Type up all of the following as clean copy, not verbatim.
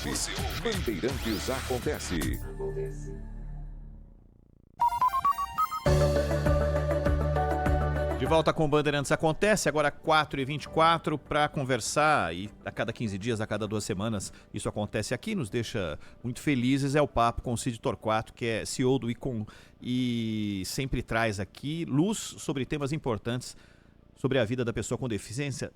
Bandeirantes Acontece. De volta com o Bandeirantes Acontece, agora 4h24, para conversar, e a cada 15 dias, a cada 2 semanas, isso acontece aqui, nos deixa muito felizes, é o papo com o Cid Torquato, que é CEO do Icon, e sempre traz aqui luz sobre temas importantes sobre a vida da pessoa com deficiência.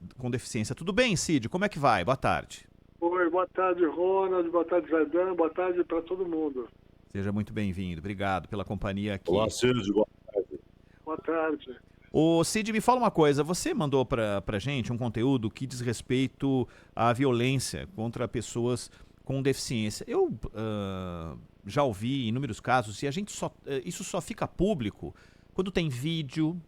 Tudo bem, Cid? Como é que vai? Boa tarde. Oi, boa tarde, Ronald, boa tarde, Zaidan, boa tarde para todo mundo. Seja muito bem-vindo, obrigado pela companhia aqui. Olá, Cid, boa tarde. Boa tarde. Ô Cid, me fala uma coisa, você mandou pra gente um conteúdo que diz respeito à violência contra pessoas com deficiência. Eu já ouvi inúmeros casos e isso só fica público quando tem vídeo,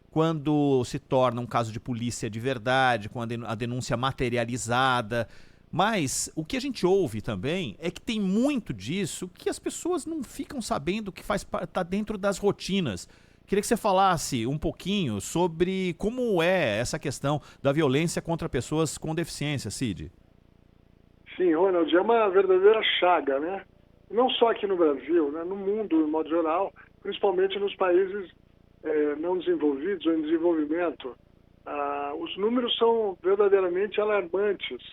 quando se torna um caso de polícia de verdade, com a denúncia materializada. Mas o que a gente ouve também é que tem muito disso que as pessoas não ficam sabendo que tá dentro das rotinas. Queria que você falasse um pouquinho sobre como é essa questão da violência contra pessoas com deficiência, Cid. Sim, Ronald, é uma verdadeira chaga, né? Não só aqui no Brasil, né? No mundo, de modo geral, principalmente nos países não desenvolvidos ou em desenvolvimento. Os números são verdadeiramente alarmantes.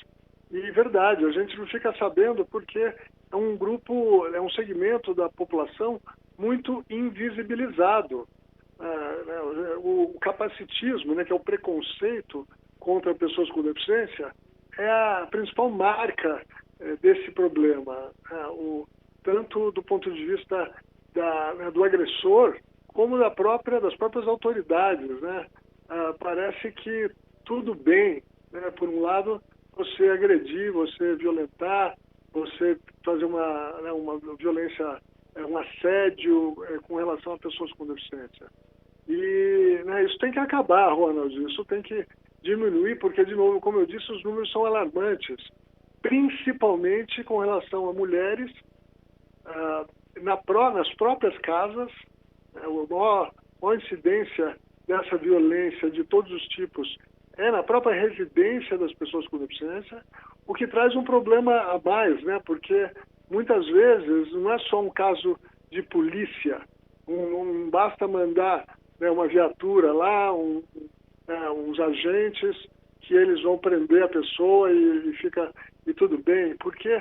E verdade, a gente não fica sabendo porque é um grupo, é um segmento da população muito invisibilizado. O capacitismo, né, que é o preconceito contra pessoas com deficiência, é a principal marca desse problema, tanto do ponto de vista do agressor, como das próprias autoridades, né? Parece que tudo bem, né? Por um lado, você agredir, você violentar, você fazer uma violência, um assédio com relação a pessoas com deficiência. E isso tem que acabar, Ronald, isso tem que diminuir, porque, de novo, como eu disse, os números são alarmantes, principalmente com relação a mulheres nas próprias casas. A maior incidência dessa violência de todos os tipos é na própria residência das pessoas com deficiência, o que traz um problema a mais, né? Porque muitas vezes não é só um caso de polícia, não basta mandar uma viatura lá, uns agentes, que eles vão prender a pessoa e tudo bem, porque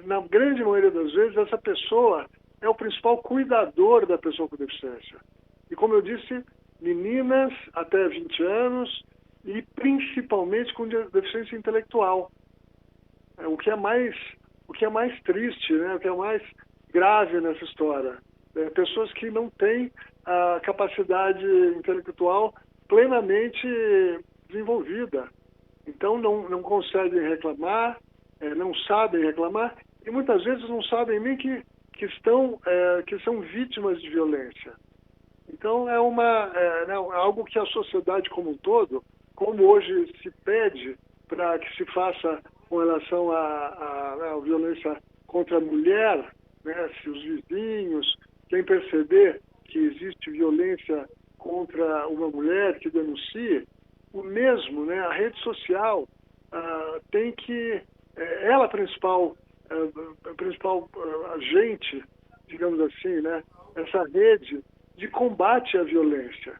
na grande maioria das vezes essa pessoa é o principal cuidador da pessoa com deficiência. E como eu disse, meninas até 20 anos e principalmente com deficiência intelectual. O que é mais triste, né? O que é mais grave nessa história. Pessoas que não têm a capacidade intelectual plenamente desenvolvida. Então não conseguem reclamar, não sabem reclamar e muitas vezes não sabem nem que são vítimas de violência. Então é algo que a sociedade como um todo, como hoje se pede para que se faça com relação à violência contra a mulher, né, se os vizinhos, quem perceber que existe violência contra uma mulher que denuncie, o mesmo, né, a rede social tem que, ela é a principal agente, digamos assim, né, essa rede de combate à violência.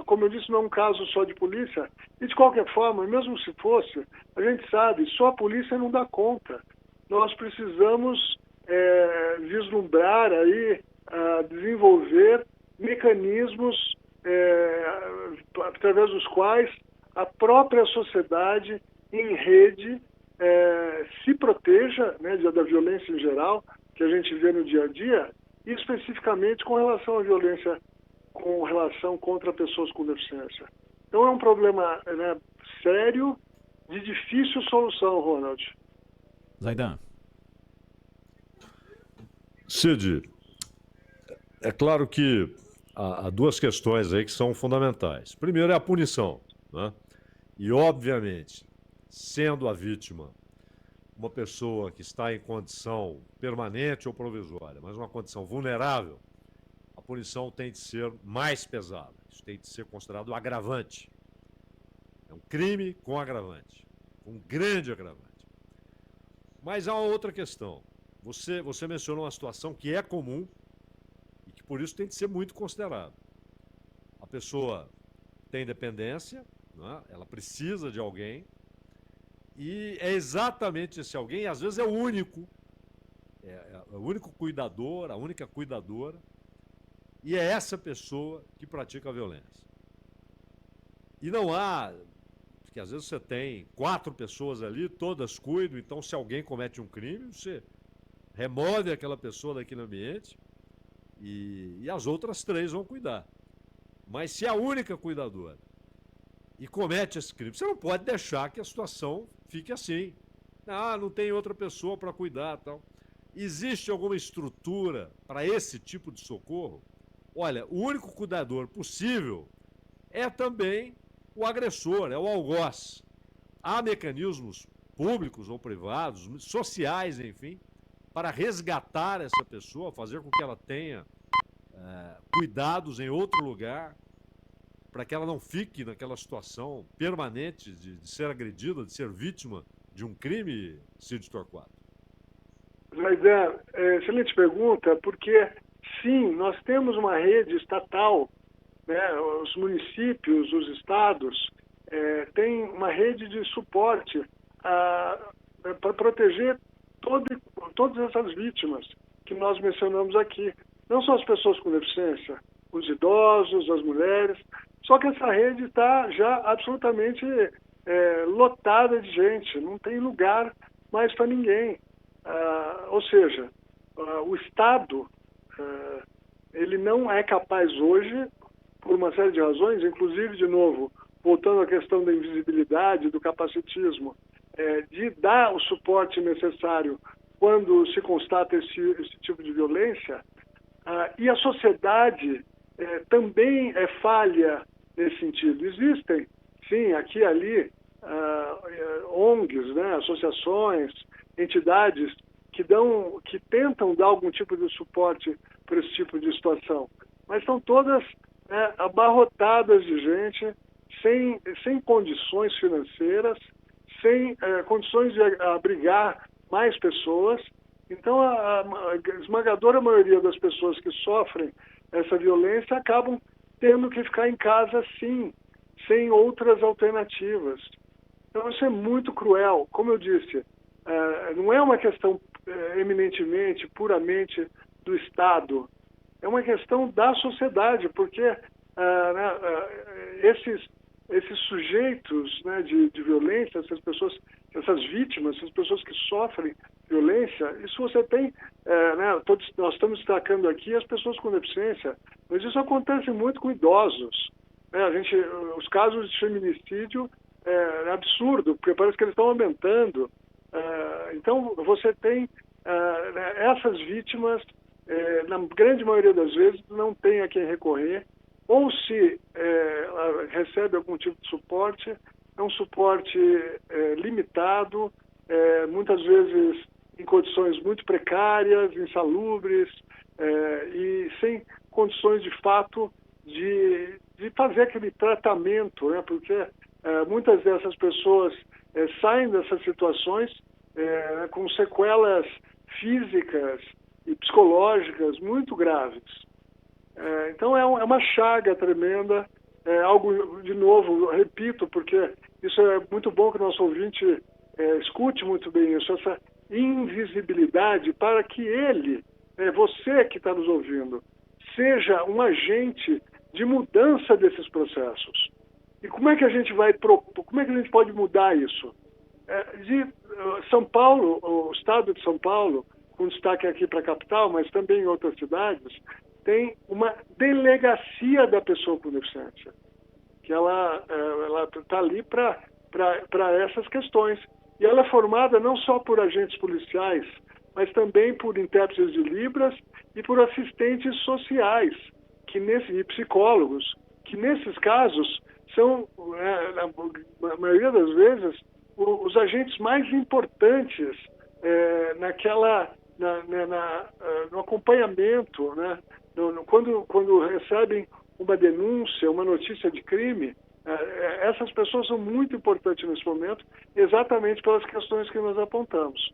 Como eu disse, não é um caso só de polícia, e de qualquer forma, mesmo se fosse, a gente sabe, só a polícia não dá conta. Nós precisamos vislumbrar aí, desenvolver mecanismos através dos quais a própria sociedade em rede se proteja, né, da violência em geral, que a gente vê no dia a dia, e especificamente com relação à violência com relação contra pessoas com deficiência. Então é um problema, né, sério, de difícil solução, Ronald. Zaidan. Cid, é claro que há duas questões aí que são fundamentais. Primeiro é a punição, né? E, obviamente, sendo a vítima uma pessoa que está em condição permanente ou provisória, mas uma condição vulnerável, a punição tem de ser mais pesada. Isso tem de ser considerado agravante. É um crime com agravante, um grande agravante. Mas há uma outra questão. Você mencionou uma situação que é comum e que por isso tem que ser muito considerado. A pessoa tem dependência, né? Ela precisa de alguém e é exatamente esse alguém, às vezes é o único cuidador, a única cuidadora, e é essa pessoa que pratica a violência. E não há, porque às vezes você tem 4 pessoas ali, todas cuidam, então se alguém comete um crime, você remove aquela pessoa daquele ambiente e as outras 3 vão cuidar. Mas se a única cuidadora e comete esse crime, você não pode deixar que a situação fique assim. Ah, não tem outra pessoa para cuidar, tal. Existe alguma estrutura para esse tipo de socorro? Olha, o único cuidador possível é também o agressor, é o algoz. Há mecanismos públicos ou privados, sociais, enfim, para resgatar essa pessoa, fazer com que ela tenha cuidados em outro lugar, para que ela não fique naquela situação permanente de ser agredida, de ser vítima de um crime, Cid Torquato. Mas excelente pergunta, porque sim, nós temos uma rede estatal, né, os municípios, os estados, têm uma rede de suporte para proteger todas essas vítimas que nós mencionamos aqui. Não só as pessoas com deficiência, os idosos, as mulheres, só que essa rede está já absolutamente lotada de gente, não tem lugar mais para ninguém. Ou seja, o Estado ele não é capaz hoje, por uma série de razões, inclusive, de novo, voltando à questão da invisibilidade, do capacitismo, de dar o suporte necessário quando se constata esse tipo de violência, e a sociedade também é falha nesse sentido. Existem, sim, aqui e ali, ONGs, né, associações, entidades que tentam dar algum tipo de suporte para esse tipo de situação, mas são todas abarrotadas de gente, sem condições financeiras, sem condições de abrigar mais pessoas. Então, a esmagadora maioria das pessoas que sofrem essa violência acabam tendo que ficar em casa, sim, sem outras alternativas. Então, isso é muito cruel. Como eu disse, não é uma questão eminentemente, puramente do Estado. É uma questão da sociedade, porque esses sujeitos, né, de violência, essas vítimas, essas pessoas que sofrem violência, isso você tem, nós estamos destacando aqui as pessoas com deficiência, mas isso acontece muito com idosos. Os casos de feminicídio é absurdo, porque parece que eles estão aumentando. Então, você tem essas vítimas, na grande maioria das vezes, não tem a quem recorrer, ou se recebe algum tipo de suporte, é um suporte limitado, muitas vezes em condições muito precárias, insalubres, e sem condições de fato de fazer aquele tratamento, né? Porque muitas dessas pessoas saem dessas situações com sequelas físicas e psicológicas muito graves. Então é uma chaga tremenda, algo, de novo, eu repito, porque isso é muito bom que o nosso ouvinte escute muito bem isso, essa invisibilidade, para que ele, você que está nos ouvindo, seja um agente de mudança desses processos. E como é que a gente pode mudar isso? De São Paulo, o estado de São Paulo, com destaque aqui para a capital, mas também em outras cidades, tem uma delegacia da pessoa com deficiência, que ela está ali para essas questões. E ela é formada não só por agentes policiais, mas também por intérpretes de Libras e por assistentes sociais e psicólogos, que nesses casos são, na maioria das vezes, os agentes mais importantes no acompanhamento, né? Quando recebem uma denúncia, uma notícia de crime, essas pessoas são muito importantes nesse momento, exatamente pelas questões que nós apontamos.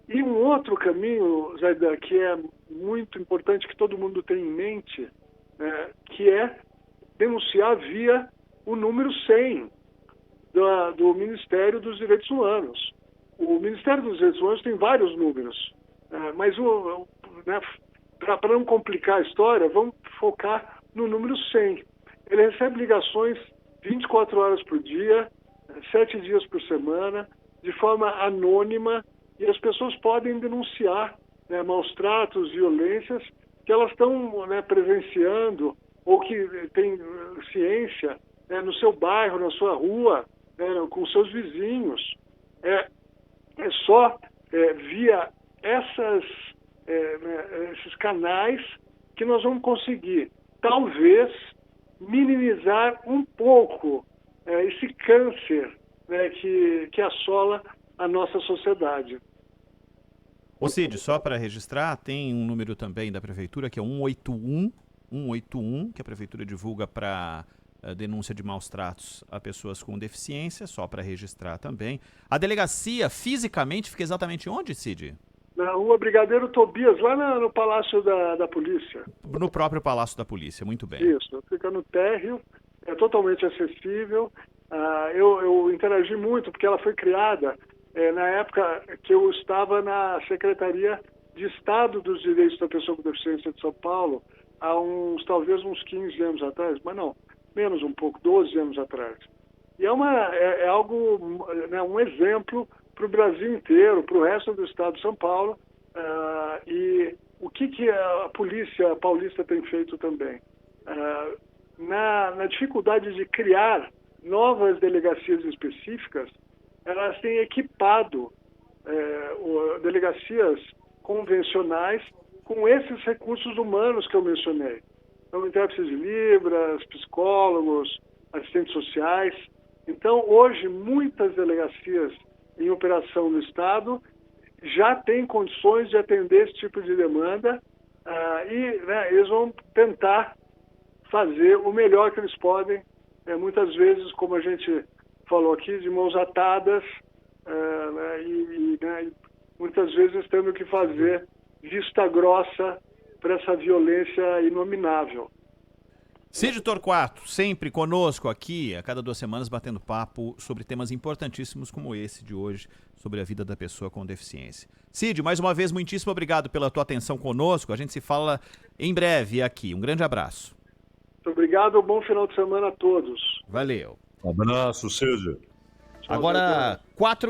E um outro caminho, Zaidan, que é muito importante que todo mundo tenha em mente, que é denunciar via o número 100 do Ministério dos Direitos Humanos. O Ministério dos Direitos Humanos tem vários números, mas para não complicar a história, vamos focar no número 100. Ele recebe ligações 24 horas por dia, 7 dias por semana, de forma anônima, e as pessoas podem denunciar maus tratos, violências que elas estão presenciando ou que têm ciência no seu bairro, na sua rua, com seus vizinhos. É só via esses canais que nós vamos conseguir, talvez, minimizar um pouco esse câncer que assola a nossa sociedade. Ô Cid, só para registrar, tem um número também da Prefeitura, que é 181, que a Prefeitura divulga para denúncia de maus tratos a pessoas com deficiência, só para registrar também. A delegacia, fisicamente, fica exatamente onde, Cid? Na rua Brigadeiro Tobias, lá no Palácio da Polícia. No próprio Palácio da Polícia, muito bem. Isso, fica no térreo, é totalmente acessível. Eu interagi muito, porque ela foi criada na época que eu estava na Secretaria de Estado dos Direitos da Pessoa com Deficiência de São Paulo, há talvez uns 15 anos atrás, mas não, menos um pouco, 12 anos atrás. E é algo, um exemplo para o Brasil inteiro, para o resto do estado de São Paulo, e o que a polícia paulista tem feito também? Na dificuldade de criar novas delegacias específicas, elas têm equipado delegacias convencionais com esses recursos humanos que eu mencionei. Então, intérpretes de Libras, psicólogos, assistentes sociais. Então, hoje, muitas delegacias em operação no Estado já têm condições de atender esse tipo de demanda e eles vão tentar fazer o melhor que eles podem, muitas vezes, como a gente falou aqui, de mãos atadas e muitas vezes tendo que fazer vista grossa para essa violência inominável. Cid Torquato, sempre conosco aqui, a cada 2 semanas, batendo papo sobre temas importantíssimos como esse de hoje, sobre a vida da pessoa com deficiência. Cid, mais uma vez, muitíssimo obrigado pela tua atenção conosco. A gente se fala em breve aqui. Um grande abraço. Muito obrigado, bom final de semana a todos. Valeu. Um abraço, Cid. Agora, 4